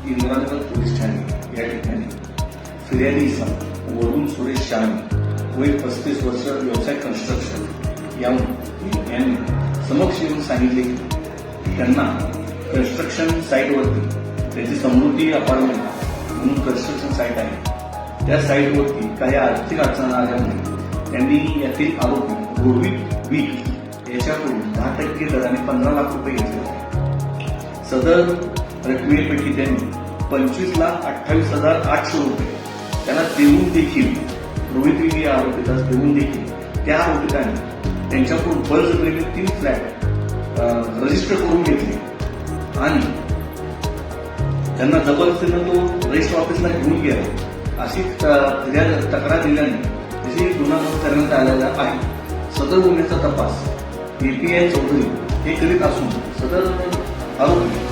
Indranagar police Thane या ठिकाणी फिर्यादी इसम वरुण सुरेश शाह वय 35 वर्ष, व्यवसाय कन्स्ट्रक्शन यांनी समक्ष येऊन सांगितले की त्यांना कन्स्ट्रक्शन साईटवरती त्याची समृद्धी अपार्टमेंट म्हणून कन्स्ट्रक्शन साईट आहे, त्या साईटवरती काही आर्थिक अडचणी आल्यामुळे त्यांनी यातील आरोपी रोहित वीक याच्याकडून 10% दराने 15 लाख रुपये घेतले होते. सदर रकमेपैकी त्यांनी 25,28,800 रुपये त्यांना देऊन देखील रोहित वीक या आरोपितास देऊन देखील त्या आरोपितांनी त्यांच्याकडून बळजबरीने 3 फ्लॅट रजिस्टर करून घेतले आणि त्यांना जबरदस्तीनं तो रजिस्टर ऑफिसला घेऊन गेला अशी तक्रार दिल्याने त्याची गुन्हा नोंद करण्यात आलेला आहे. सदर गुन्ह्याचा तपास API चौधरी हे करीत असून सदर आरोपी